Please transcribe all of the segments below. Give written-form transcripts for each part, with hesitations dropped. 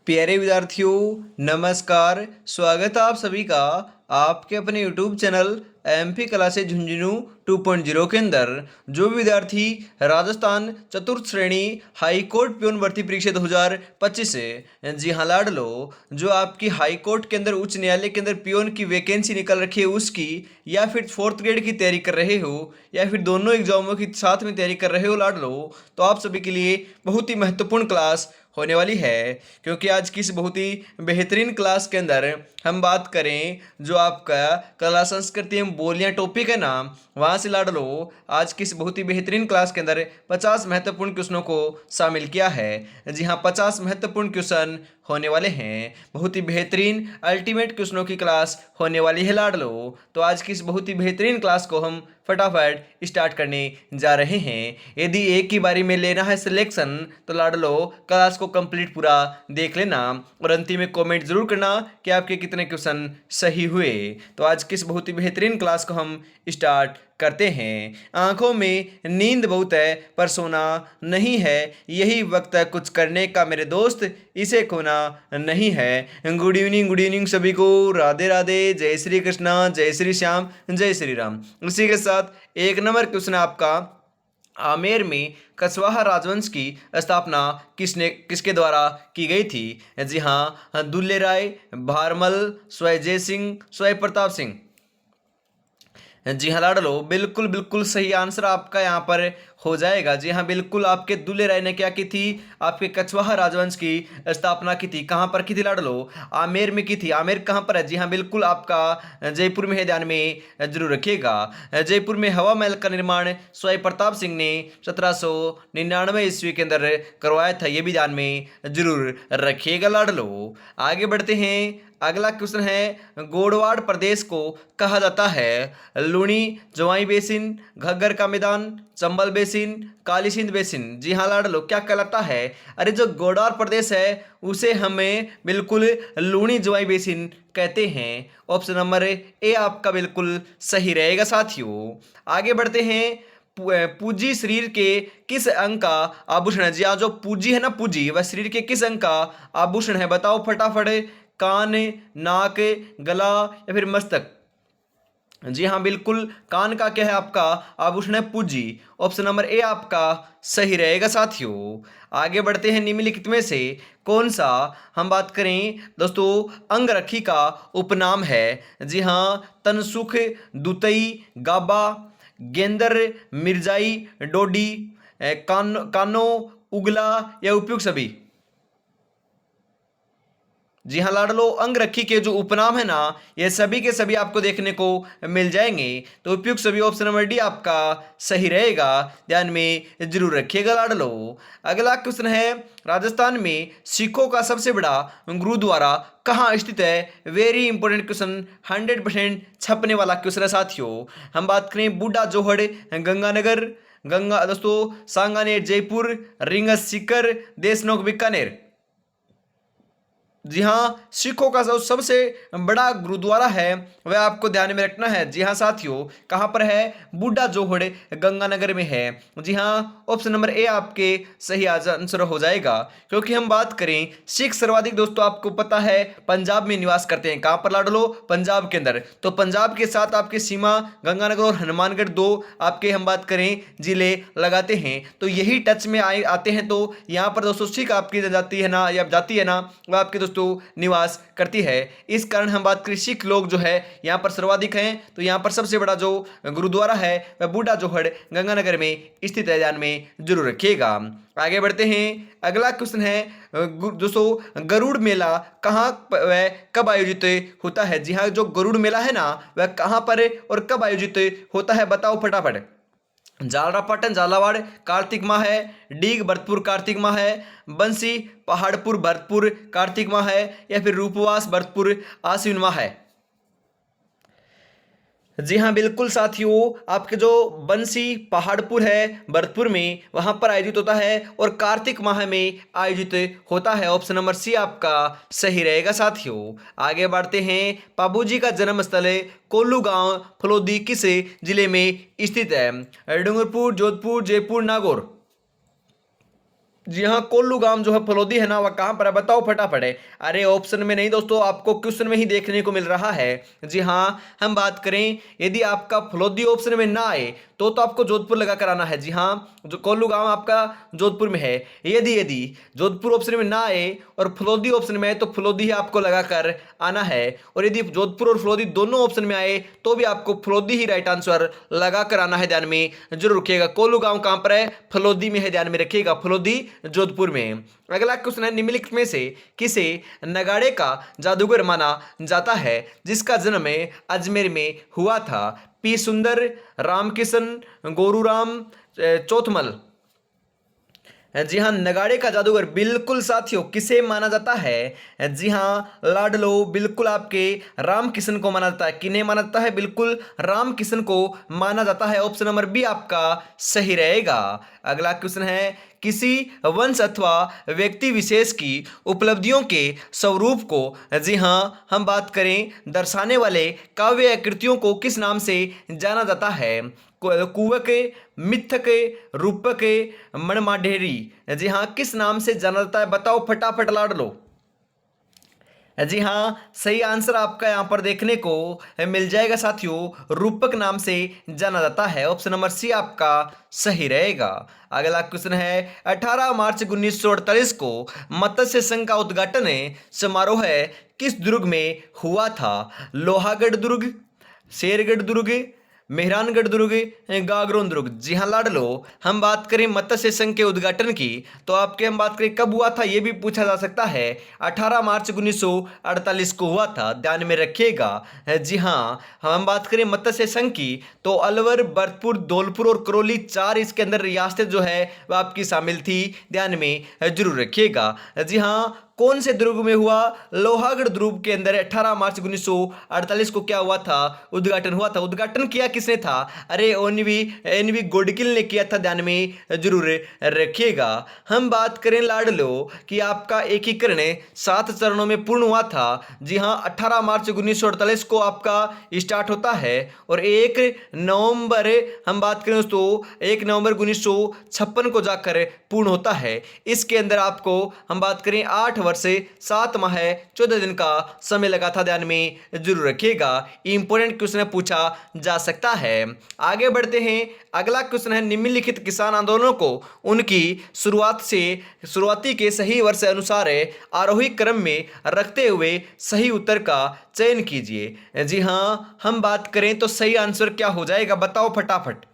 प्यारे विद्यार्थियों, नमस्कार। स्वागत है आप सभी का आपके अपने YouTube channel MP classes Jhunjhunu 2.0 के अंदर। जो भी विद्यार्थी राजस्थान चतुर्थ श्रेणी हाई कोर्ट प्यून भर्ती परीक्षा 2025 से जी हाँ लाडलो, जो आपकी हाई कोर्ट के अंदर उच्च न्यायालय के अंदर प्यून की वैकेंसी निकल रखी है उसकी, या फिर फोर्थ ग्रेड की तैयारी कर रहे हो या फिर दोनों एग्जामों की साथ में तैयारी कर रहे हो लाडलो, तो आप सभी के लिए बहुत ही महत्वपूर्ण क्लास होने वाली है। क्योंकि आज की इस बहुत ही बेहतरीन क्लास के अंदर हम बात करें जो आपका कला संस्कृति एवं बोलियां टॉपिक है ना, वहां से लाडलो आज की इस बहुत ही बेहतरीन क्लास के अंदर 50 महत्वपूर्ण क्वेश्चनों को शामिल किया है। जी हाँ, 50 महत्वपूर्ण क्वेश्चन होने वाले हैं। बहुत ही बेहतरीन अल्टीमेट क्वेश्चनों की क्लास होने वाली है लाडलो। तो आज की इस बहुत ही बेहतरीन क्लास को हम फटाफट स्टार्ट करने जा रहे हैं। यदि एक ही बारी में लेना है सिलेक्शन तो लाडलो क्लास को कंप्लीट पूरा देख लेना और अंतिम में कमेंट जरूर करना कि आपके कितने क्वेश्चन सही हुए। तो आज की इस बहुत ही बेहतरीन क्लास को हम स्टार्ट करते हैं। आंखों में नींद बहुत है पर सोना नहीं है, यही वक्त है कुछ करने का मेरे दोस्त, इसे खोना नहीं है। गुड इवनिंग सभी को। राधे राधे, जय श्री कृष्णा, जय श्री श्याम, जय श्री राम। उसी के साथ एक नंबर क्वेश्चन आपका, आमेर में कछवाहा राजवंश की स्थापना किसके द्वारा की गई थी? जी हाँ, दुल्ले राय, भारमल, स्वय जय सिंह, स्वय प्रताप सिंह। जी हाँ लाडलो, बिल्कुल बिल्कुल सही आंसर आपका यहाँ पर हो जाएगा। जी हाँ बिल्कुल, आपके दुल्ले राय ने क्या की थी? आपके कछवाहा राजवंश की स्थापना की थी। कहाँ पर की थी लाडलो? आमेर में की थी। आमेर कहाँ पर है? जी हाँ बिल्कुल, आपका जयपुर में है, ध्यान में जरूर रखिएगा। जयपुर में हवा महल का निर्माण स्वयं प्रताप सिंह ने 1799 ईस्वी के अंदर करवाया था, ये भी ध्यान में जरूर रखिएगा लाडलो। आगे बढ़ते हैं। अगला क्वेश्चन है, गोडवाड़ प्रदेश को कहा जाता है? लूणी, जवाई बेसिन, घग्गर का मैदान, चंबल बेसिन, काली सिंध बेसिन। जी हाँ लाडलो, क्या कहलाता है? अरे जो गोडवाड़ प्रदेश है उसे हमें बिल्कुल लूणी जवाई बेसिन कहते हैं। ऑप्शन नंबर ए आपका बिल्कुल सही रहेगा साथियों। आगे बढ़ते हैं। पूजी शरीर के किस अंग का आभूषण है? जी हाँ, जो पूजी है ना, पूजी वह शरीर के किस अंग का आभूषण है? बताओ फटाफट। कान, नाक, गला या फिर मस्तक? जी हाँ बिल्कुल, कान का क्या है आपका आभूषण है? पूजी। ऑप्शन नंबर ए आपका सही रहेगा साथियों। आगे बढ़ते हैं। निम्नलिखित में से कौन सा, हम बात करें दोस्तों, अंगरखी का उपनाम है? जी हाँ, तनसुख, दुतई, गाबा, गेंदर, मिर्जाई, डोडी, कानो, उगला या उपयुक्त सभी? जी हाँ लाडलो, अंगरखी के जो उपनाम है ना, ये सभी के सभी आपको देखने को मिल जाएंगे। तो उपयुक्त सभी ऑप्शन नंबर डी आपका सही रहेगा, ध्यान में जरूर रखिएगा लाडलो। अगला क्वेश्चन है, राजस्थान में सिखों का सबसे बड़ा गुरुद्वारा कहाँ स्थित है? वेरी इंपॉर्टेंट क्वेश्चन, 100% छपने वाला क्वेश्चन है साथियों। हम बात करें बूढ़ा जोहड़ गंगानगर, गंगा दोस्तों सांगानेर जयपुर, रिंगस सीकर, देशनोक बीकानेर। जी हाँ, सिखों का जो सबसे बड़ा गुरुद्वारा है वह आपको ध्यान में रखना है। जी हाँ साथियों, कहाँ पर है? बूढ़ा जोहड़ गंगानगर में है। जी हाँ, ऑप्शन नंबर ए आपके सही आंसर हो जाएगा। क्योंकि हम बात करें सिख सर्वाधिक दोस्तों आपको पता है पंजाब में निवास करते हैं। कहाँ पर लाडलो? पंजाब के अंदर। तो पंजाब के साथ आपकी सीमा गंगानगर और हनुमानगढ़ दो आपके हम बात करें जिले लगाते हैं, तो यही टच में आते हैं। तो यहाँ पर दोस्तों सिख आपकी जाति है ना, या जाति है ना, वह आपके दोस्तों निवास करती है। इस कारण हम बात करें सिख लोग जो है यहाँ पर सर्वाधिक हैं, तो यहाँ पर सबसे बड़ा जो गुरुद्वारा है वह बूढ़ा जोहड़ गंगानगर में स्थित है, ध्यान में जरूर रखिएगा। आगे बढ़ते हैं। अगला क्वेश्चन है, दोस्तों गरुड़ मेला कहाँ वह कब आयोजित होता है? जी हाँ, जो गरुड़ मेला है ना वह कहाँ पर और कब आयोजित होता है? बताओ फटाफट। झालरापाटन झालावाड़ कार्तिक माह है, डीग भरतपुर कार्तिक माह है, बंसी पहाड़पुर भरतपुर कार्तिक माह है, या फिर रूपवास भरतपुर आश्विन माह है? जी हाँ बिल्कुल साथियों, आपके जो बंसी पहाड़पुर है भरतपुर में वहां पर आयोजित होता है और कार्तिक माह में आयोजित होता है। ऑप्शन नंबर सी आपका सही रहेगा साथियों। आगे बढ़ते हैं। पाबूजी का जन्म स्थल कोल्लू गांव फलोदी किस जिले में स्थित है? डूंगरपुर, जोधपुर, जयपुर, नागौर? जी हाँ, कोल्लू गांव जो है फलोदी है ना, वह कहाँ पर है बताओ फटाफट है। अरे ऑप्शन में नहीं दोस्तों, आपको क्वेश्चन में ही देखने को मिल रहा है। जी हाँ, हम बात करें यदि आपका फलोदी ऑप्शन में ना आए तो आपको जोधपुर लगा कर आना है। जी हाँ, जो कोल्लू गांव आपका जोधपुर में है। यदि यदि जोधपुर ऑप्शन में ना आए और फलोदी ऑप्शन में आए तो फलोदी ही आपको लगा कर आना है। और यदि जोधपुर और फलोदी दोनों ऑप्शन में आए तो भी आपको फलोदी ही राइट आंसर लगा कर आना है। ध्यान में जरूर रखिएगा। कोल्लू गांव कहां पर है? फलोदी में है, ध्यान में रखिएगा, फलोदी जोधपुर में। अगला क्वेश्चन है, निम्नलिखित में से किसे नगाड़े का जादूगर माना जाता है जिसका जन्म अजमेर में हुआ था? पी सुंदर, रामकिशन, गोरूराम, चौथमल। जी हाँ, नगाड़े का जादूगर बिल्कुल साथियों किसे माना जाता है? जी हाँ, लाडलो बिल्कुल आपके राम किशन को माना जाता है। किन्हें माना जाता है? बिल्कुल राम किशन को माना जाता है। ऑप्शन नंबर बी आपका सही रहेगा। अगला क्वेश्चन है, किसी वंश अथवा व्यक्ति विशेष की उपलब्धियों के स्वरूप को, जी हाँ हम बात करें दर्शाने वाले काव्य कृतियों को किस नाम से जाना जाता है? कुवक, मिथक, रूपक, मणमाढेरी। जी हाँ, किस नाम से जाना जाता है बताओ फटाफट लाडलो। जी हाँ, सही आंसर आपका यहां पर देखने को मिल जाएगा साथियों, रूपक नाम से जाना जाता है। ऑप्शन नंबर सी आपका सही रहेगा। अगला क्वेश्चन है, 18 मार्च 1948 को मत्स्य संघ का उद्घाटन समारोह किस दुर्ग में हुआ था? लोहागढ़ दुर्ग, शेरगढ़ दुर्ग, मेहरानगढ़ दुर्ग, गागरोन दुर्ग। जी हाँ लाडलो, हम बात करें मत्स्य संघ के उद्घाटन की तो आपके हम बात करें कब हुआ था यह भी पूछा जा सकता है। 18 मार्च 1948 को हुआ था, ध्यान में रखिएगा। जी हाँ, हम बात करें मत्स्य संघ की तो अलवर, भरतपुर, धौलपुर और करौली, चार इसके अंदर रियासतें जो है वह आपकी शामिल थी, ध्यान में जरूर रखिएगा। जी हाँ, कौन से दुर्ग में हुआ? लोहागढ़ दुर्ग के अंदर 18 मार्च 1948 को क्या हुआ था? उद्घाटन हुआ था। उद्घाटन किया किसने था? अरे एनवी एनवी गोडकिल ने किया था, ध्यान में जरूर रखिएगा। हम बात करें लाडलो कि आपका एकीकरण 7 चरणों में पूर्ण हुआ था। जी हाँ, 18 मार्च 1948 को आपका स्टार्ट होता है और 1 नवंबर हम बात करें दोस्तों 1 नवंबर 1956 को जाकर पूर्ण होता है। इसके अंदर आपको हम बात करें 8 वर्ष 7 माह 14 दिन का समय लगा था, ध्यान में जरूर रखिएगा। इंपॉर्टेंट क्वेश्चन पूछा जा सकता है। आगे बढ़ते हैं। अगला क्वेश्चन है, निम्नलिखित किसान आंदोलनों को उनकी शुरुआती के सही वर्ष अनुसार आरोही क्रम में रखते हुए सही उत्तर का चयन कीजिए। जी हाँ, हम बात करें तो सही आंसर क्या हो जाएगा बताओ फटाफट।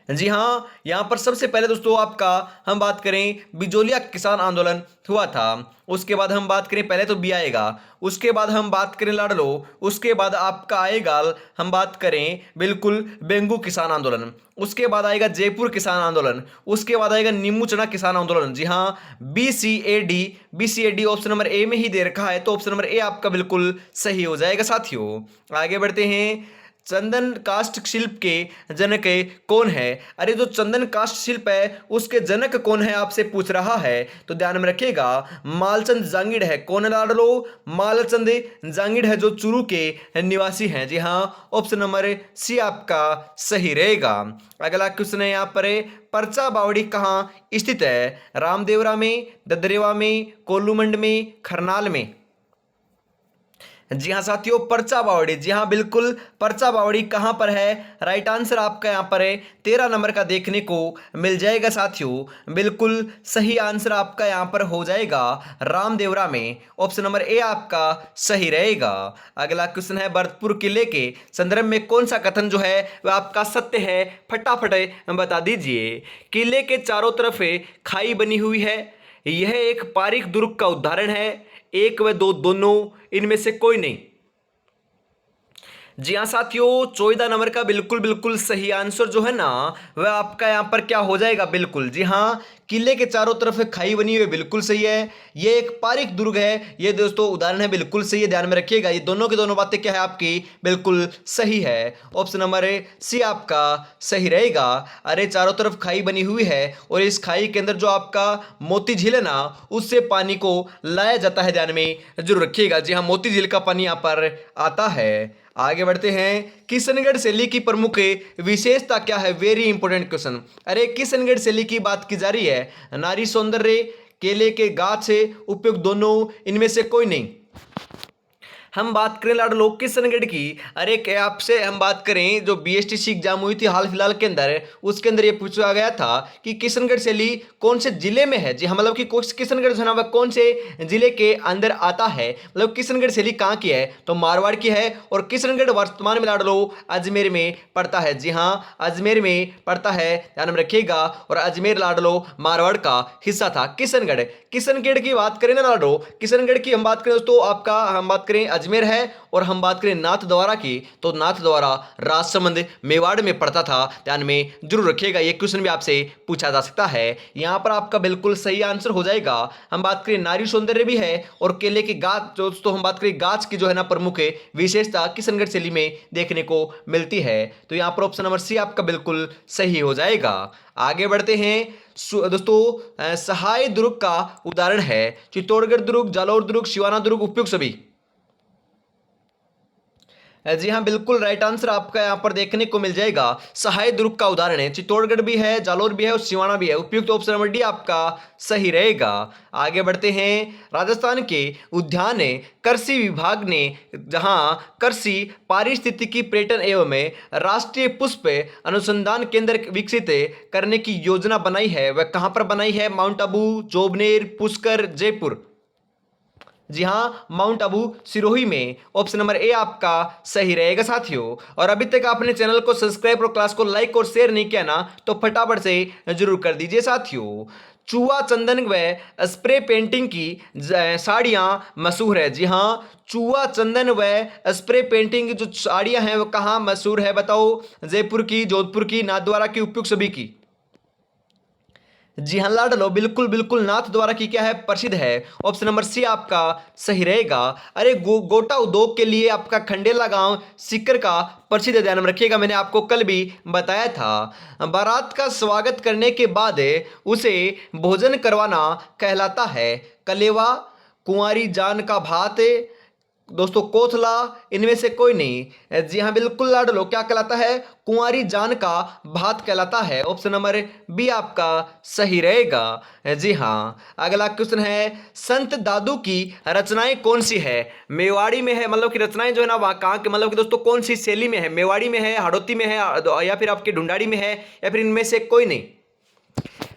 जी हाँ, यहां पर सबसे पहले दोस्तों आपका हम बात करें बिजोलिया किसान आंदोलन हुआ था। उसके बाद हम बात करें, पहले तो बी आएगा, उसके बाद हम बात करें लाडलो, उसके बाद आपका आएगा हम बात करें बिल्कुल बेंगू किसान आंदोलन, उसके बाद आएगा जयपुर किसान आंदोलन, उसके बाद आएगा नींबू चना किसान आंदोलन। जी हाँ, B C A D option number A में ही दे रखा है तो ऑप्शन नंबर ए आपका बिल्कुल सही हो जाएगा साथियों। आगे बढ़ते हैं। चंदन काष्ठ शिल्प के जनक कौन है? अरे जो चंदन काष्ठ शिल्प है उसके जनक कौन है आपसे पूछ रहा है, तो ध्यान में रखिएगा मालचंद जांगिड़ है। कौन है लाडलो? मालचंद जांगिड़ है जो चूरू के निवासी हैं। जी हाँ, ऑप्शन नंबर सी आपका सही रहेगा। अगला क्वेश्चन है यहाँ पर, परचा बावड़ी कहाँ स्थित है? रामदेवरा में, ददरेवा में, कोल्लूमंड में, खरनाल में। जी हाँ साथियों, परचा बावड़ी। जी हाँ बिल्कुल, परचा बावड़ी कहां पर है? राइट आंसर आपका यहां पर है 13 नंबर का देखने को मिल जाएगा साथियों। बिल्कुल सही आंसर आपका यहां पर हो जाएगा रामदेवरा में। ऑप्शन नंबर ए आपका सही रहेगा। अगला क्वेश्चन है, भरतपुर किले के संदर्भ में कौन सा कथन जो है वह आपका सत्य है? फटाफट बता दीजिए। किले के चारों तरफ खाई बनी हुई है, यह एक पारिक दुर्ग का उदाहरण है, एक व दो दोनों, इनमें से कोई नहीं। जी हाँ साथियों, 14 नंबर का बिल्कुल बिल्कुल सही आंसर जो है ना वह आपका यहां पर क्या हो जाएगा? बिल्कुल जी हाँ, किले के चारों तरफ खाई बनी हुई बिल्कुल सही है, ये एक पारिक दुर्ग है, ये दोस्तों उदाहरण है, बिल्कुल सही है, ध्यान में रखिएगा। ये दोनों की दोनों बातें क्या है आपकी बिल्कुल सही है। ऑप्शन नंबर सी आपका सही रहेगा। अरे चारों तरफ खाई बनी हुई है और इस खाई के अंदर जो आपका मोती झील है ना उससे पानी को लाया जाता है, ध्यान में जरूर रखिएगा। जी हाँ, मोती झील का पानी यहाँ पर आता है। आगे बढ़ते हैं। किशनगढ़ शैली की प्रमुख विशेषता क्या है? Very important question. अरे किशनगढ़ शैली की बात की जा रही है। नारी सौंदर्य, केले के गाछ उपयोग दोनों, इनमें से कोई नहीं। हम बात करें लाडलो किशनगढ़ की। अरे क्या आपसे हम बात करें जो बीएसटीसी एग्जाम हुई थी हाल फिलहाल के अंदर, उसके अंदर ये पूछा गया था कि किशनगढ़ शैली कौन से जिले में है। जी हाँ, मतलब कि किशनगढ़ जो है ना वह कौन से जिले के अंदर आता है। मतलब किशनगढ़ शैली कहाँ की है? तो मारवाड़ की है। और किशनगढ़ वर्तमान में लाडलो अजमेर में पड़ता है। जी हाँ, अजमेर में पड़ता है, ध्यान में रखिएगा। और अजमेर लाडलो मारवाड़ का हिस्सा था। किशनगढ़ किशनगढ़ की बात करें ना लाडलो, किशनगढ़ की हम बात करें दोस्तों, आपका हम बात करें अजमेर है। और हम बात करें नाथद्वारा की, तो नाथद्वारा राजसमंद मेवाड़ में पड़ता था। ध्यान में जरूर रखिएगा, ये क्वेश्चन भी आपसे पूछा जा सकता है। यहां पर आपका बिल्कुल सही आंसर हो जाएगा। हम बात करें नारी सौंदर्य भी है और केले के गाछ, दोस्तों हम बात करें गाछ की जो है ना प्रमुख विशेषता किशनगढ़ शैली में देखने को मिलती है। तो यहां पर ऑप्शन नंबर सी आपका बिल्कुल सही हो जाएगा। आगे बढ़ते हैं दोस्तों, सहाय दुर्ग का उदाहरण है। चित्तौड़गढ़ दुर्ग, जालौर दुर्ग, सिवाना दुर्ग, उपयुक्त सभी। जी हाँ, बिल्कुल राइट आंसर आपका यहाँ पर देखने को मिल जाएगा। सहाय दुर्ग का उदाहरण है, चित्तौड़गढ़ भी है, जालोर भी है और सिवाना भी है। उपयुक्त ऑप्शन नंबर डी आपका सही रहेगा। आगे बढ़ते हैं। राजस्थान के उद्यान कृषि विभाग ने जहाँ कृषि पारिस्थितिकी पर्यटन एवं राष्ट्रीय पुष्प अनुसंधान केंद्र विकसित करने की योजना बनाई है, वह कहाँ पर बनाई है? माउंट आबू, जोबनेर, पुष्कर, जयपुर। जी हाँ, माउंट आबू सिरोही में। ऑप्शन नंबर ए आपका सही रहेगा साथियों। और अभी तक आपने चैनल को सब्सक्राइब और क्लास को लाइक और शेयर नहीं किया ना, तो फटाफट से जरूर कर दीजिए साथियों। चूहा चंदन व स्प्रे पेंटिंग की साड़ियाँ मशहूर है। जी हाँ, चूहा चंदन व स्प्रे पेंटिंग की जो साड़ियाँ हैं वो कहाँ मशहूर है बताओ? जयपुर की, जोधपुर की, नाथद्वारा की, उपयुक्त सभी की। जी हाँ लाडलो, बिल्कुल बिल्कुल नाथ द्वारा की क्या है? प्रसिद्ध है। ऑप्शन नंबर सी आपका सही रहेगा। अरे गोटा उद्योग के लिए आपका खंडेला गांव सीकर का प्रसिद्ध है, ध्यान में रखिएगा, मैंने आपको कल भी बताया था। बारात का स्वागत करने के बाद उसे भोजन करवाना कहलाता है। कलेवा, कुंवारी जान का भात, दोस्तों कोथला, इनमें से कोई नहीं। जी हाँ, बिल्कुल लाडलो, क्या कहलाता है? कुंवारी जान का भात कहलाता है। ऑप्शन नंबर बी आपका सही रहेगा। जी हाँ, अगला क्वेश्चन है। संत दादू की रचनाएं कौन सी है? मेवाड़ी में है, मतलब कि रचनाएं जो है ना वहाँ कहाँ के, मतलब कि दोस्तों कौन सी शैली में है? मेवाड़ी में है, हड़ौती में है, या फिर आपके ढूंढाड़ी में है, या फिर इनमें से कोई नहीं।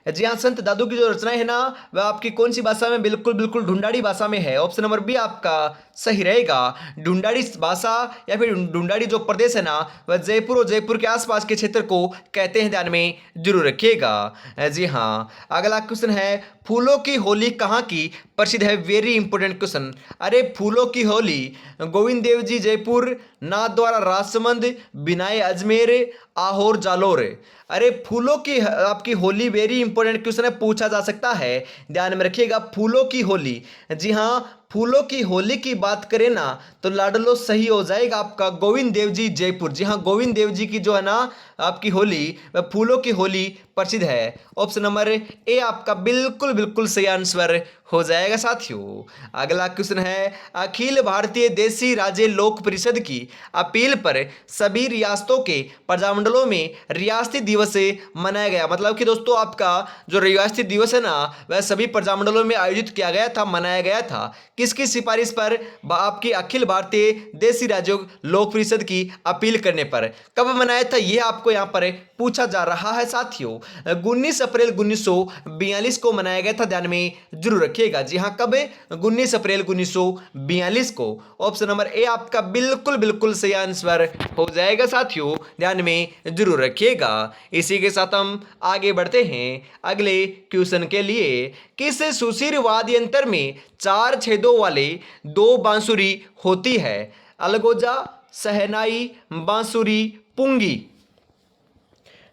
जी हाँ, संत दादू की जो रचनाएं है ना वह आपकी कौन सी भाषा में? बिल्कुल बिल्कुल ढूंढाड़ी भाषा में है। ऑप्शन नंबर बी आपका सही रहेगा। ढूंढाड़ी भाषा या फिर ढूंढाड़ी जो प्रदेश है ना वह जयपुर और जयपुर के आसपास के क्षेत्र को कहते हैं, ध्यान में जरूर रखिएगा। जी हाँ, अगला क्वेश्चन है। फूलों की होली कहाँ की प्रसिद्ध है? Very important question. अरे फूलों की होली गोविंद देव जी जयपुर, नाथद्वारा राजसमंद, बिनाए अजमेर, आहोर जालोर। अरे फूलों की आपकी होली, वेरी इंपॉर्टेंट क्वेश्चन है, पूछा जा सकता है, ध्यान में रखिएगा। फूलों की होली, जी हाँ, फूलों की होली की बात करें ना तो लाडलो सही हो जाएगा आपका गोविंद देव जी जयपुर। जी हाँ, गोविंद देव जी की जो है ना आपकी होली वह फूलों की होली प्रसिद्ध है। ऑप्शन नंबर ए आपका बिल्कुल बिल्कुल सही आंसर हो जाएगा साथियों। अगला क्वेश्चन है। अखिल भारतीय देसी राज्य लोक परिषद की अपील पर सभी रियासतों के प्रजामंडलों में रियासती दिवस मनाया गया। मतलब कि दोस्तों आपका जो रियासती दिवस है ना वह सभी प्रजामंडलों में आयोजित किया गया था, मनाया गया था। किसकी सिफारिश पर? आपकी अखिल भारतीय देसी राज्यों लोक परिषद की अपील करने पर। कब मनाया था यह आपको यहां पर पूछा जा रहा है साथियों। 19 अप्रैल 1942 को मनाया गया था, ध्यान में जरूर रखिएगा। जी हां, कब? 19 अप्रैल 1942 को। ऑप्शन नंबर ए आपका बिल्कुल बिल्कुल सही आंसर हो जाएगा साथियों, ध्यान में जरूर रखिएगा। इसी के साथ हम आगे बढ़ते हैं अगले क्वेश्चन के लिए। किस सुशिर वाद्य यंत्र में 4 छेदों वाले 2 बांसुरी होती है? अलगोजा, शहनाई, बांसुरी, पुंगी।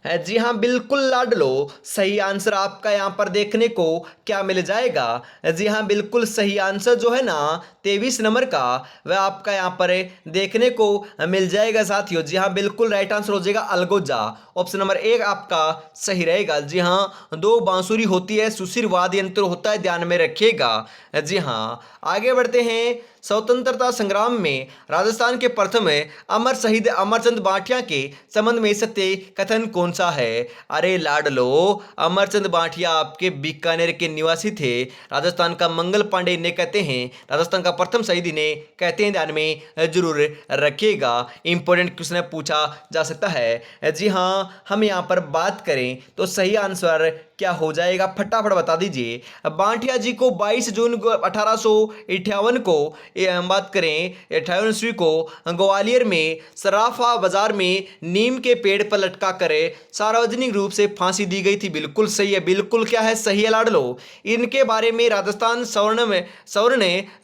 जी हाँ, बिल्कुल लाडलो, सही आंसर आपका यहाँ पर देखने को क्या मिल जाएगा? जी हाँ, बिल्कुल सही आंसर जो है ना 23 नंबर का वह आपका यहाँ पर देखने को मिल जाएगा साथियों। जी हाँ, बिल्कुल राइट आंसर हो जाएगा अलगोजा। ऑप्शन नंबर 1 आपका सही रहेगा। जी हाँ, 2 बांसुरी होती है, सुशिर वाद्य यंत्र होता है, ध्यान में रखिएगा। जी हाँ, आगे बढ़ते हैं। स्वतंत्रता संग्राम में राजस्थान के प्रथम अमर शहीद अमरचंद बांटिया के संबंध में सत्य कथन कौन सा है? अरे लाडलो, अमरचंद बांटिया आपके बीकानेर के निवासी थे। राजस्थान का मंगल पांडे इन्हें कहते हैं, राजस्थान का प्रथम शहीद इन्हें कहते हैं, ध्यान में जरूर रखिएगा। इंपॉर्टेंट क्वेश्चन पूछा जा सकता है। जी हाँ, हम यहाँ पर बात करें तो सही आंसर क्या हो जाएगा, फटाफट बता दीजिए। बांटिया जी को 22 जून 1858 को, हम बात करें 58 ईस्वी को, ग्वालियर में सराफा बाजार में नीम के पेड़ पर लटका कर सार्वजनिक रूप से फांसी दी गई थी। बिल्कुल सही है, बिल्कुल क्या है, सही है लाडलो। इनके बारे में राजस्थान स्वर्ण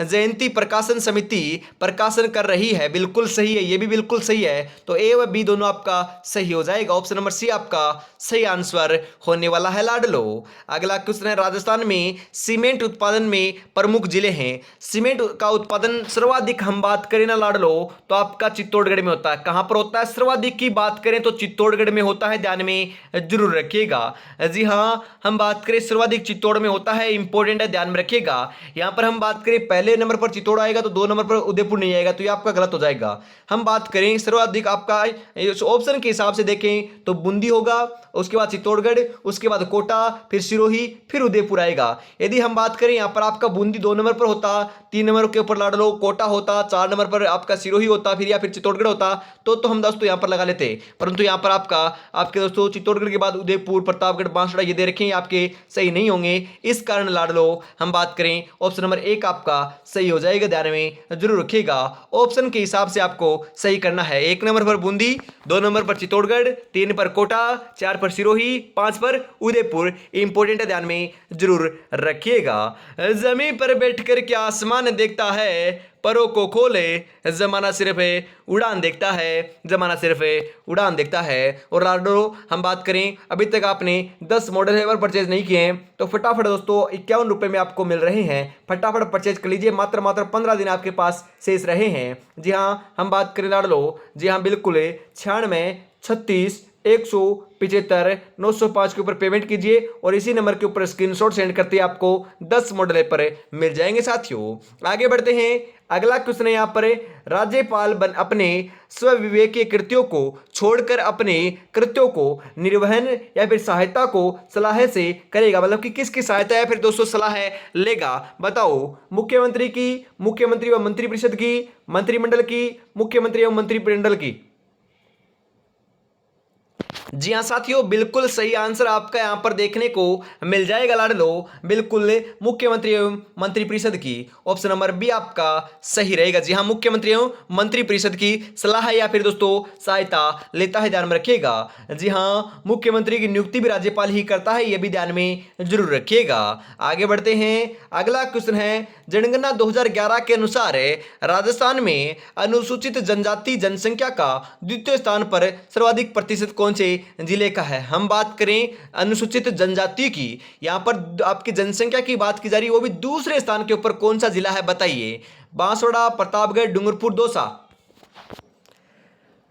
जयंती प्रकाशन समिति प्रकाशन कर रही है। बिल्कुल सही है, ये भी बिल्कुल सही है। तो ए व बी दोनों आपका सही हो जाएगा। ऑप्शन नंबर सी आपका सही आंसर होने वाला है लाडलो। अगला क्वेश्चन है, राजस्थान में सीमेंट उत्पादन में प्रमुख जिले हैं। सीमेंट का उत्पादन सर्वाधिक हम बात करें ना लाडलो, तो आपका चित्तौड़गढ़ में होता है। कहां पर होता है? सर्वाधिक की बात करें तो चित्तौड़गढ़ में होता है, ध्यान में जरूर रखिएगा। जी हां, हम बात करें सर्वाधिक चित्तौड़ में होता है, इंपॉर्टेंट है, ध्यान में रखिएगा। यहां पर हम बात करें पहले नंबर पर चित्तौड़ आएगा तो 2 नंबर पर उदयपुर नहीं आएगा, तो ये आपका गलत हो जाएगा। हम बात करें सर्वाधिक आपका ऑप्शन के हिसाब से देखें तो बूंदी होगा, उसके बाद चित्तौड़गढ़, उसके बाद कोटा, फिर सिरोही, फिर उदयपुर आएगा। यदि हम बात करें यहाँ पर आपका बूंदी 2 नंबर पर होता, 3 नंबर के ऊपर लाडलो कोटा होता, 4 नंबर पर आपका सिरोही होता, फिर या फिर चित्तौड़गढ़ होता, तो हम दोस्तों यहाँ पर लगा लेते। परंतु यहाँ पर आपके दोस्तों चित्तौड़गढ़ के बाद उदयपुर, प्रतापगढ़, बांसवाड़ा ये दे रखे आपके सही नहीं होंगे। इस कारण लाडलो हम बात करें ऑप्शन नंबर 1 आपका सही हो जाएगा, ध्यान में जरूर रखिएगा। ऑप्शन के हिसाब से आपको सही करना है। 1 नंबर पर बूंदी, 2 नंबर पर चित्तौड़गढ़, 3 पर कोटा, 4 पर सिरोही, 5 पर उदयपुर। इंपॉर्टेंट है, ध्यान में जरूर रखिएगा। जमीन पर बैठकर क्या आसमान देखता है, परों को खोले जमाना सिर्फ उड़ान देखता है, जमाना सिर्फ उड़ान देखता है। और लाडलो हम बात करें, अभी तक आपने 10 मॉडल हेवर परचेज नहीं किए हैं तो फटाफट दोस्तों 51 रुपये में आपको मिल रहे हैं, फटाफट परचेज कर लीजिए। मात्र 15 दिन आपके पास शेष रहे हैं। जी हाँ, हम बात करें लाडलो, जी हाँ बिल्कुल 96 36 175 905 के ऊपर पेमेंट कीजिए और इसी नंबर के ऊपर स्क्रीनशॉट सेंड करते हैं, आपको 10 मॉडल पर मिल जाएंगे। साथियों आगे बढ़ते हैं। अगला क्वेश्चन है यहाँ पर, राज्यपाल अपने स्वविवेकीय कृत्यों को छोड़कर अपने कृत्यों को निर्वहन या फिर सहायता को सलाह से करेगा, मतलब कि किसकी सहायता या फिर दोस्तों सलाह लेगा? बताओ, मुख्यमंत्री की, मुख्यमंत्री व मंत्रिपरिषद की, मंत्रिमंडल की, मुख्यमंत्री एवं मंत्रिमंडल की? जी हाँ साथियों, बिल्कुल सही आंसर आपका यहां पर देखने को मिल जाएगा लाडलो, बिल्कुल मुख्यमंत्री एवं मंत्रिपरिषद की। ऑप्शन नंबर बी आपका सही रहेगा। जी हाँ, मुख्यमंत्री एवं मंत्रिपरिषद की सलाह या फिर दोस्तों सहायता लेता है, ध्यान में रखिएगा। जी हाँ, मुख्यमंत्री की नियुक्ति भी राज्यपाल ही करता है, यह भी ध्यान में जरूर रखिएगा। आगे बढ़ते हैं। अगला क्वेश्चन है, जनगणना 2011 के अनुसार राजस्थान में अनुसूचित जनजाति जनसंख्या का द्वितीय स्थान पर सर्वाधिक प्रतिशत कौन से जिले का है? हम बात करें अनुसूचित जनजाति की, यहां पर आपकी जनसंख्या की बात की जा रही है, वो भी दूसरे स्थान के ऊपर कौन सा जिला है बताइए? बांसवाड़ा, प्रतापगढ़, डूंगरपुर, दौसा?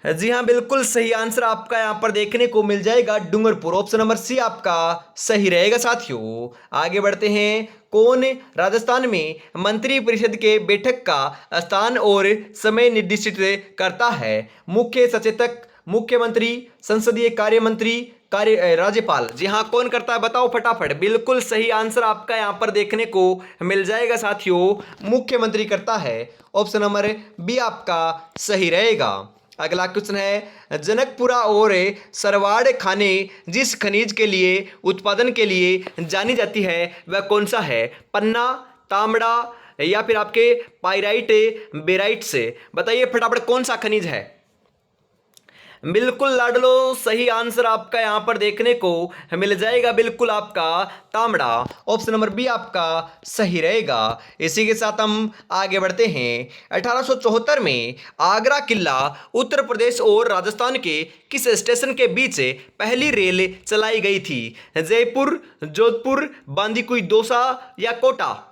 जी हाँ, बिल्कुल सही आंसर आपका यहां पर देखने को मिल जाएगा, डूंगरपुर। ऑप्शन नंबर सी आपका सही रहेगा। साथियों आगे बढ़ते हैं। कौन राजस्थान में मंत्री परिषद के बैठक का स्थान और समय निर्दिष्ट करता है? मुख्य सचेतक, मुख्यमंत्री, संसदीय कार्य मंत्री, राज्यपाल? जी हाँ, कौन करता है बताओ फटाफट। बिल्कुल सही आंसर आपका यहां पर देखने को मिल जाएगा साथियों, मुख्यमंत्री करता है। ऑप्शन नंबर बी आपका सही रहेगा। अगला क्वेश्चन है, जनकपुरा और सरवाड़ खाने जिस खनिज के लिए उत्पादन के लिए जानी जाती है वह कौन सा है? पन्ना, तांबड़ा या फिर आपके पाइराइट, बेराइट से? बताइए फटाफट कौन सा खनिज है? बिल्कुल लाडलो सही आंसर आपका यहां पर देखने को मिल जाएगा, बिल्कुल आपका तांबड़ा। ऑप्शन नंबर बी आपका सही रहेगा। इसी के साथ हम आगे बढ़ते हैं। 1874 में आगरा किला उत्तर प्रदेश और राजस्थान के किस स्टेशन के बीच पहली रेल चलाई गई थी? जयपुर, जोधपुर, बांदीकुई, दौसा या कोटा?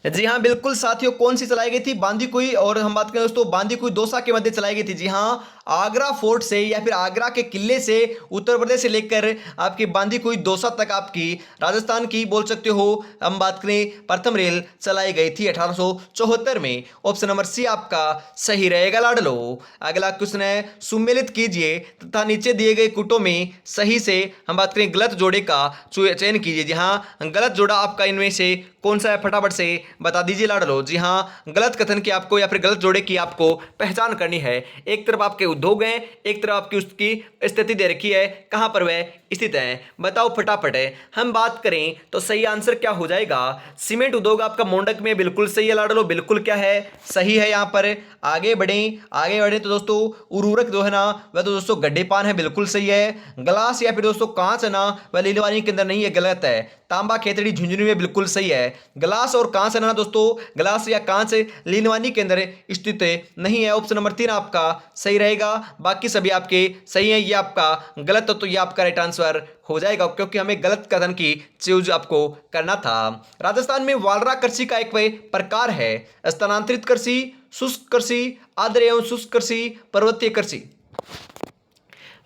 जी हाँ, बिल्कुल साथियों, कौन सी चलाई गई थी? बांदीकुई, और हम बात करें दोस्तों बांदीकुई दौसा के मध्य चलाई गई थी। जी हाँ, आगरा फोर्ट से या फिर आगरा के किले से उत्तर प्रदेश से लेकर आपकी बांदी कुई दौसा तक आपकी राजस्थान की बोल सकते हो हम बात करें प्रथम रेल चलाई गई थी 1874 में। ऑप्शन नंबर सी आपका सही रहेगा लाडलो। अगला क्वेश्चन है, सुमेलित कीजिए तथा नीचे दिए गए कुटों में सही से हम बात करें गलत जोड़े का चयन कीजिए। जी हाँ, गलत जोड़ा आपका इनमें से कौन सा है, फटाफट से बता दीजिए लाडलो। जी हाँ, गलत कथन की आपको या फिर गलत जोड़े की आपको पहचान करनी है। एक तरफ आपके उद्योग हैं, एक तरफ आपकी उसकी स्थिति दे रखी है, कहां पर वह स्थित है, बताओ फटाफट है। हम बात करें तो सही आंसर क्या हो जाएगा, सीमेंट उद्योग आपका मोंडक में बिल्कुल सही है लाडलो, बिल्कुल क्या है, सही है। यहां पर आगे बढ़े तो दोस्तों उर्वरक जो है ना वह तो दोस्तों गड्ढे पान है, बिल्कुल सही है। ग्लास या फिर दोस्तों कांच है ना वह लीलवानी के अंदर नहीं है, गलत है। तांबा खेतड़ी झुंझुनू में बिल्कुल सही है। ग्लास और कांच है ना दोस्तों, ग्लास या कांच लीलवानी के अंदर स्थित नहीं है। ऑप्शन नंबर 3 आपका सही रहेगा, बाकी सभी आपके सही है। ये आपका गलत तो ये आपका राइट आंसर हो जाएगा, क्योंकि हमें गलत कथन की चूज आपको करना था। राजस्थान में वालरा कृषि का एक प्रकार है, स्थानांतरित कृषि, शुष्क कृषि, आर्द्र एवं शुष्क कृषि, पर्वतीय कृषि।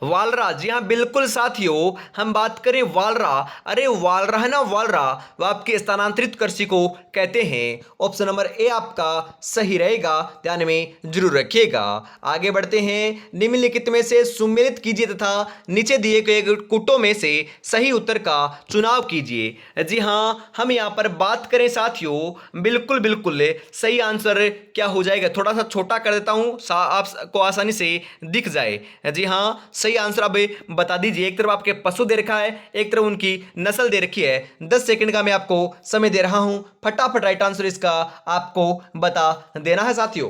वालरा, जी हाँ बिल्कुल साथियों, हम बात करें वालरा, अरे वालरा है ना, वालरा वह आपके स्थानांतरित कृषि को कहते हैं। ऑप्शन नंबर ए आपका सही रहेगा, ध्यान में जरूर रखिएगा। आगे बढ़ते हैं, निम्नलिखित में से सुमेलित कीजिए तथा नीचे दिए गए कुटों में से सही उत्तर का चुनाव कीजिए। जी हाँ, हम यहाँ पर बात करें साथियों, बिल्कुल बिल्कुल सही आंसर क्या हो जाएगा, थोड़ा सा छोटा कर देता हूँ आपको आसानी से दिख जाए। जी हाँ, सही आंसर अब बता दीजिए। एक तरफ आपके पशु दे रखा है, एक तरफ उनकी नस्ल दे रखी है। 10 सेकंड का मैं आपको समय दे रहा हूं, फटाफट राइट आंसर इसका आपको बता देना है साथियों।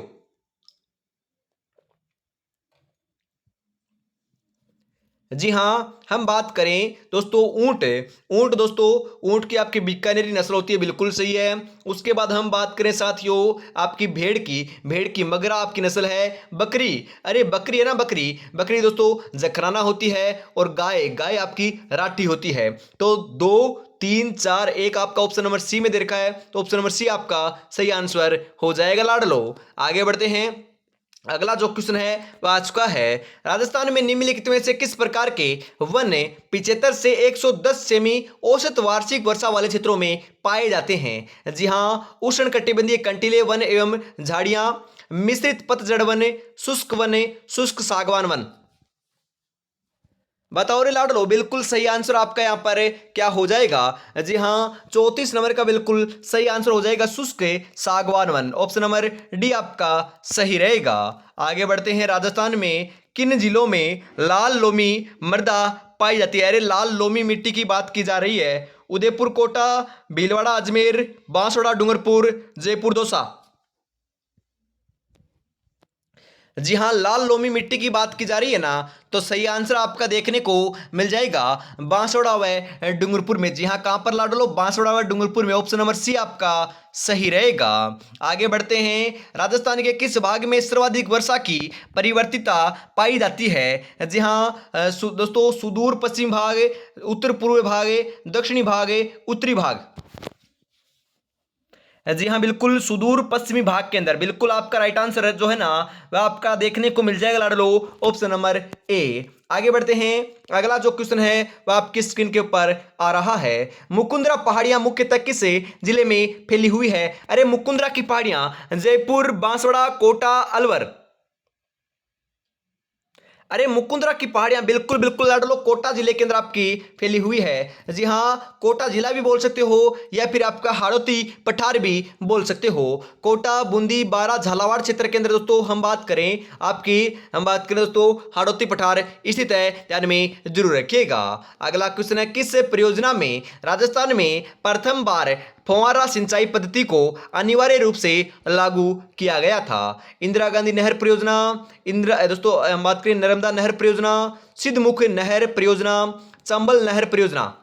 जी हाँ, हम बात करें दोस्तों ऊंट, ऊंट दोस्तों, ऊंट की आपकी बीकानेरी नस्ल होती है, बिल्कुल सही है। उसके बाद हम बात करें साथियों आपकी भेड़ की मगरा आपकी नस्ल है। बकरी, अरे बकरी है ना, बकरी बकरी दोस्तों जखराना होती है, और गाय गाय आपकी राठी होती है। तो 2 3 4 1 आपका ऑप्शन नंबर सी में दे रखा है, तो ऑप्शन नंबर सी आपका सही आंसर हो जाएगा लाडलो। आगे बढ़ते हैं, अगला जो क्वेश्चन है वह आ चुका है, राजस्थान में निम्नलिखित में से किस प्रकार के वन 75 से 110 सेमी औसत वार्षिक वर्षा वाले क्षेत्रों में पाए जाते हैं। जी हाँ, उष्णकटिबंधीय कंटीले वन एवं झाड़ियां, मिश्रित पतझड़ वन, शुष्क वन, शुष्क सागवान वन। बताओ रे लाडलो, बिल्कुल सही आंसर आपका यहाँ पर क्या हो जाएगा। जी हाँ, 34 नंबर का बिल्कुल सही आंसर हो जाएगा शुष्क सागवान वन। ऑप्शन नंबर डी आपका सही रहेगा। आगे बढ़ते हैं, राजस्थान में किन जिलों में लाल लोमी मृदा पाई जाती है। अरे लाल लोमी मिट्टी की बात की जा रही है। उदयपुर, कोटा, भीलवाड़ा, अजमेर, बांसवाड़ा, डूंगरपुर, जयपुर, दौसा। जी हाँ, लाल लोमी मिट्टी की बात की जा रही है ना, तो सही आंसर आपका देखने को मिल जाएगा बांसवाड़ा व डूंगरपुर में। जी हाँ, कहां पर लाडलो, बांसवाड़ा व डूंगरपुर में। ऑप्शन नंबर सी आपका सही रहेगा। आगे बढ़ते हैं, राजस्थान के किस भाग में सर्वाधिक वर्षा की परिवर्तिता पाई जाती है। जी हाँ दोस्तों, सुदूर पश्चिम भाग, उत्तर पूर्व भाग, दक्षिणी भाग, उत्तरी भाग। जी हाँ, बिल्कुल सुदूर पश्चिमी भाग के अंदर, बिल्कुल आपका राइट आंसर जो है ना वह आपका देखने को मिल जाएगा लाडलो, ऑप्शन नंबर ए। आगे बढ़ते हैं, अगला जो क्वेश्चन है वह आपकी स्क्रीन के ऊपर आ रहा है, मुकुंदरा पहाड़ियां मुख्यतः किस जिले में फैली हुई है। अरे मुकुंदरा की पहाड़ियां जयपुर, बांसवाड़ा, कोटा, अलवर। अरे मुकुंदरा की पहाड़ियां बिल्कुल बिल्कुल लाडलो कोटा जिले के अंदर आपकी फैली हुई है। जी हाँ, कोटा जिला भी बोल सकते हो या फिर आपका हाड़ौती पठार भी बोल सकते हो। कोटा, बूंदी, बारा, झालावाड़ क्षेत्र के अंदर दोस्तों हम बात करें दोस्तों हाड़ौती पठार स्थित है, ध्यान में जरूर रखिएगा। अगला क्वेश्चन है, किस परियोजना में राजस्थान में प्रथम बार फव्वारा सिंचाई पद्धति को अनिवार्य रूप से लागू किया गया था। इंदिरा गांधी नहर परियोजना, दोस्तों हम बात करें नर्मदा नहर परियोजना, सिद्धमुख नहर परियोजना, चंबल नहर परियोजना।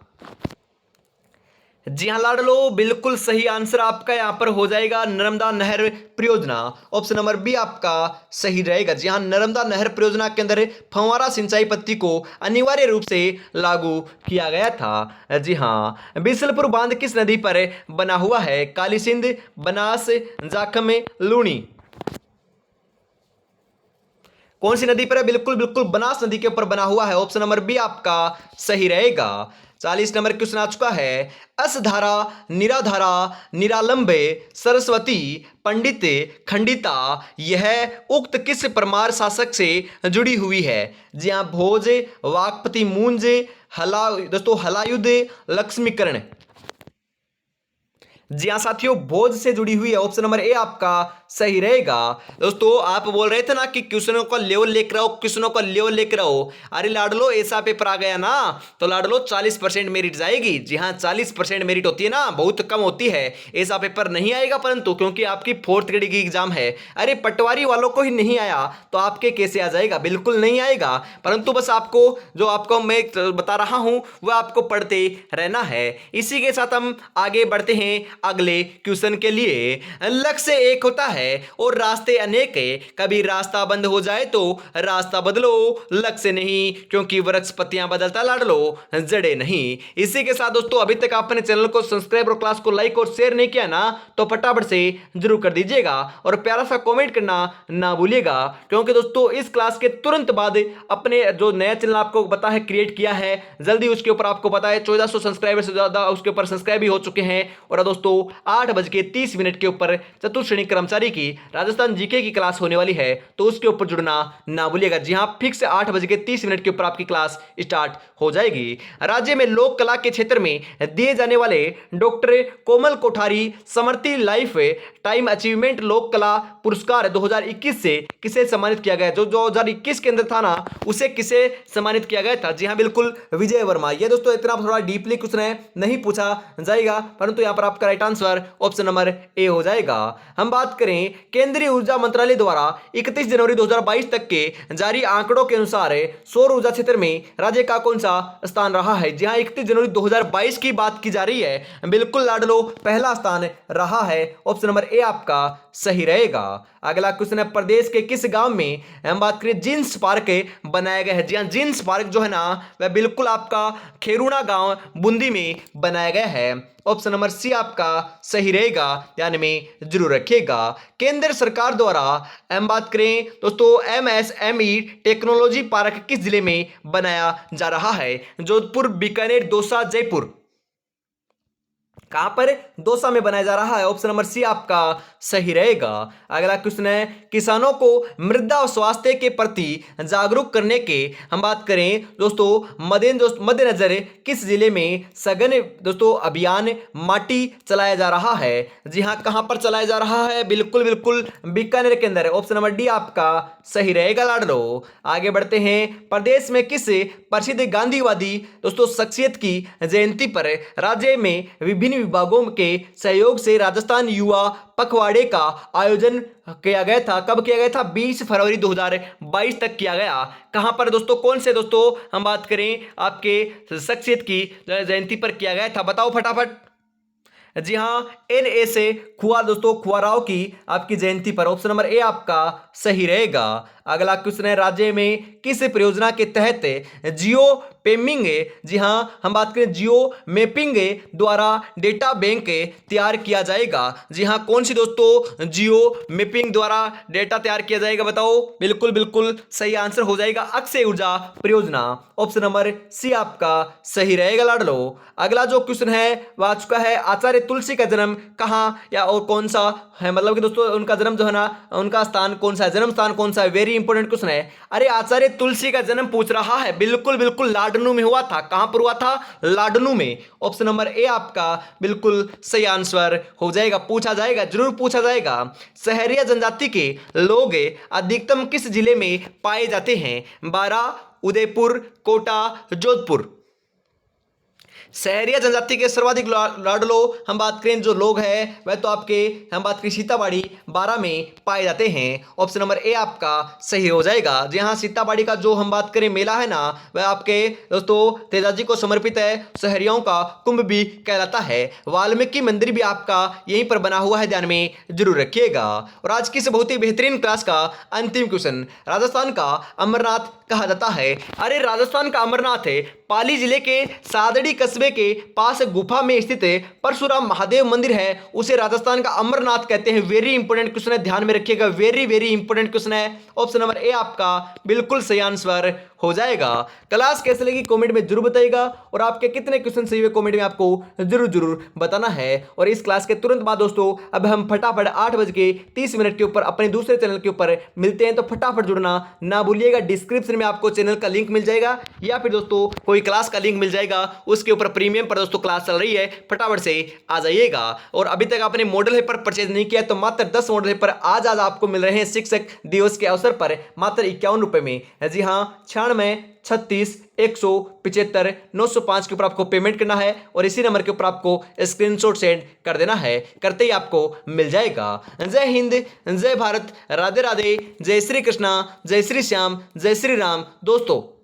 जी हाँ लाडलो, बिल्कुल सही आंसर आपका यहां पर हो जाएगा नर्मदा नहर परियोजना। ऑप्शन नंबर बी आपका सही रहेगा। जी हाँ, नर्मदा नहर परियोजना के अंदर फव्वारा सिंचाई पद्धति को अनिवार्य रूप से लागू किया गया था। जी हाँ, बिसलपुर बांध किस नदी पर बना हुआ है। काली सिंध, बनास, जाखम, लूणी। कौन सी नदी पर है? बिल्कुल बिल्कुल बनास नदी के ऊपर बना हुआ है। ऑप्शन नंबर बी आपका सही रहेगा। 40 नंबर क्वेश्चन आ चुका है। असधारा, निराधारा, निरालंबे, सरस्वती, पंडित, खंडिता यह उक्त किस परमार शासक से जुड़ी हुई है? जी हाँ, भोज, वाकपति मूंज, दोस्तों हलायुध, लक्ष्मीकरण। जी हाँ साथियों, भोज से जुड़ी हुई है। ऑप्शन नंबर ए आपका सही रहेगा। दोस्तों आप बोल रहे थे ना कि क्वेश्चनों का लेवल लेकर आओ, क्वेश्चनों का लेवल लेकर आओ। अरे लाडलो, ऐसा पेपर आ गया ना तो लाडलो 40% मेरिट जाएगी। जी हाँ, 40% मेरिट होती है ना, बहुत कम होती है। ऐसा पेपर नहीं आएगा, परंतु क्योंकि आपकी 4th ग्रेड की एग्जाम है। अरे पटवारी वालों को ही नहीं आया तो आपके कैसे आ जाएगा? बिल्कुल नहीं आएगा। परंतु बस आपको जो आपको मैं बता रहा हूं वह आपको पढ़ते रहना है। इसी के साथ हम आगे बढ़ते हैं अगले क्वेश्चन के लिए। लक्ष्य एक होता है और रास्ते अनेक है, कभी रास्ता बंद हो जाए तो रास्ता बदलो, लक्ष्य नहीं क्योंकि वृक्ष पत्तियां बदलता लाडलो, जड़े नहीं। इसी के साथ दोस्तों अभी तक आपने चैनल को सब्सक्राइब और क्लास को लाइक और शेयर नहीं किया ना तो फटाफट से जरूर कर दीजिएगा और प्यारा सा कमेंट करना ना भूलिएगा, क्योंकि दोस्तों इस क्लास के तुरंत बाद अपने जो नया चैनल आपको पता है क्रिएट किया है, जल्दी उसके ऊपर आपको पता है 1400 सब्सक्राइबर से ज्यादा उसके ऊपर सब्सक्राइब भी हो चुके हैं। और दोस्तों 8:30 के ऊपर चतुर्थ श्रेणी कर्मचारी की राजस्थान जीके की क्लास होने वाली है, तो उसके ऊपर जुड़ना ना भूलिएगा। जी हां, फिक्स 8:30 के ऊपर आपकी क्लास स्टार्ट हो जाएगी। राज्य में लोक कला के क्षेत्र में दिए जाने वाले डॉक्टर कोमल कोठारी समर्थी लाइफ टाइम अचीवमेंट लोक कला पुरस्कार 2021 से किसे सम्मानित किया गया? जो 2021 के अंदर था ना, उसे किसे सम्मानित किया गया था? जी हां, बिल्कुल विजय वर्मा। ये दोस्तों इतना थोड़ा डीपली क्वेश्चन है, नहीं पूछा जाएगा, परंतु यहां पर आपका राइट आंसर ऑप्शन नंबर ए हो जाएगा। हम बात करें केंद्रीय ऊर्जा मंत्रालय द्वारा 31 जनवरी 2022 तक के जारी आंकड़ों के अनुसार सौर ऊर्जा क्षेत्र में राज्य का कौन सा स्थान रहा है? जी हां, 31 जनवरी 2022 की बात की जा रही है। बिल्कुल लाडलो, पहला स्थान रहा है। ऑप्शन नंबर ए आपका सही रहेगा। अगला क्वेश्चन है, प्रदेश के किस गांव में हम बात करें जींस पार्क बनाया गया है? जी हां, जींस पार्क जो है ना वह बिल्कुल आपका खेरुणा गांव बूंदी में बनाया गया है। ऑप्शन नंबर सी आपका सही रहेगा, ध्यान में जरूर रखिएगा। केंद्र सरकार द्वारा हम बात करें दोस्तों एमएसएमई टेक्नोलॉजी पार्क किस जिले में बनाया जा रहा है? जोधपुर, बीकानेर, दौसा, जयपुर। कहां पर? दौसा में बनाया जा रहा है। ऑप्शन नंबर सी आपका सही रहेगा। अगला क्वेश्चन है, किसानों को मृदा स्वास्थ्य के प्रति जागरूक करने के हम बात करें दोस्तों मद्देनजर किस जिले में सघन दोस्तों अभियान माटी चलाया जा रहा है? जी हां, कहां पर चलाया जा रहा है? बिल्कुल बिल्कुल बीकानेर के अंदर। ऑप्शन नंबर डी आपका सही रहेगा लाडलो। आगे बढ़ते हैं, प्रदेश में किस प्रसिद्ध गांधीवादी दोस्तों शख्सियत की जयंती पर राज्य में विभिन्न विभागों के सहयोग से राजस्थान युवा पखवाड़े का आयोजन किया गया था? कब किया गया था? 20 फरवरी 2022 तक किया गया। कहां पर दोस्तों, कौन से दोस्तों हम बात करें आपके शख्सियत की जयंती पर किया गया था? बताओ फटाफट। जी हां, एनए से खुआ दोस्तों खुआराव की आपकी जयंती पर। ऑप्शन नंबर ए आपका सही रहेगा। अगला क्वेश्चन है, राज्य में किस परियोजना के तहत जियो पेमिंग, जी हां हम बात करें जियो मैपिंग द्वारा डेटा बैंक तैयार किया जाएगा? जी हां, कौन सी दोस्तों जियो मैपिंग द्वारा डेटा तैयार किया जाएगा? बताओ। बिल्कुल बिल्कुल सही आंसर हो जाएगा अक्षय ऊर्जा परियोजना। ऑप्शन नंबर सी आपका सही रहेगा लाडलो। अगला जो क्वेश्चन है वह आ चुका है, आचार्य तुलसी का जन्म कहां या और कौन सा है? मतलब कि दोस्तों उनका जन्म जो है ना, उनका स्थान कौन सा है, जन्म स्थान कौन सा है? वेरी इंपॉर्टेंट क्वेश्चन है। अरे आचार्य तुलसी का जन्म पूछ रहा है। बिल्कुल बिल्कुल लाडनू में हुआ था। कहां पर हुआ था? लाडनू में। ऑप्शन नंबर ए आपका बिल्कुल सही आंसर हो जाएगा। पूछा जाएगा, जरूर पूछा जाएगा। सहरिया जनजाति के लोग अधिकतम किस जिले में पाए जाते हैं? बारा, उदयपुर, कोटा, जोधपुर। सहरिया जनजाति के सर्वाधिक लाडलो हम बात करें जो लोग हैं वह तो आपके हम बात करें सीताबाड़ी, बारा में पाए जाते हैं। ऑप्शन नंबर ए आपका सही हो जाएगा। जी हाँ, सीताबाड़ी का जो हम बात करें मेला है ना, वह आपके दोस्तों तेजाजी को समर्पित है। सहरियों का कुंभ भी कहलाता है। वाल्मीकि मंदिर भी आपका यहीं पर बना हुआ है, ध्यान में जरूर रखिएगा। और आज की इस बहुत ही बेहतरीन क्लास का अंतिम क्वेश्चन, राजस्थान का अमरनाथ कहा जाता है? अरे राजस्थान का अमरनाथ है पाली जिले के सादड़ी कस्बे जलवे के पास गुफा में स्थित परशुराम महादेव मंदिर है उसे राजस्थान का अमरनाथ कहते हैं। वेरी इंपॉर्टेंट क्वेश्चन है, ध्यान में रखिएगा, वेरी वेरी इंपॉर्टेंट क्वेश्चन है। ऑप्शन नंबर ए आपका बिल्कुल सही आंसर हो जाएगा। क्लास कैसे लगी कमेंट में जरूर बताइएगा और आपके कितने क्वेश्चन सही हुए कमेंट में आपको जरूर जरूर बताना है। और इस क्लास के तुरंत बाद दोस्तों अब हम फटाफट 8:30 के ऊपर अपने दूसरे चैनल के ऊपर मिलते हैं, तो फटाफट जुड़ना ना भूलिएगा। डिस्क्रिप्शन में आपको चैनल का लिंक मिल जाएगा या फिर दोस्तों कोई क्लास का लिंक मिल जाएगा, उसके ऊपर प्रीमियम पर दोस्तों क्लास चल रही है, फटाफट से आ जाइएगा। और अभी तक आपने मॉडल पेपर परचेज नहीं किया तो मात्र 10 मॉडल पेपर आज आपको मिल रहे हैं शिक्षक दिवस के अवसर पर मात्र 51 रुपए में। जी हाँ, 96 36 175 905 के ऊपर आपको पेमेंट करना है और इसी नंबर के ऊपर आपको स्क्रीनशॉट सेंड कर देना है, करते ही आपको मिल जाएगा। जय हिंद, जय भारत, राधे राधे, जय श्री कृष्णा, जय श्री श्याम, जय श्री राम। दोस्तों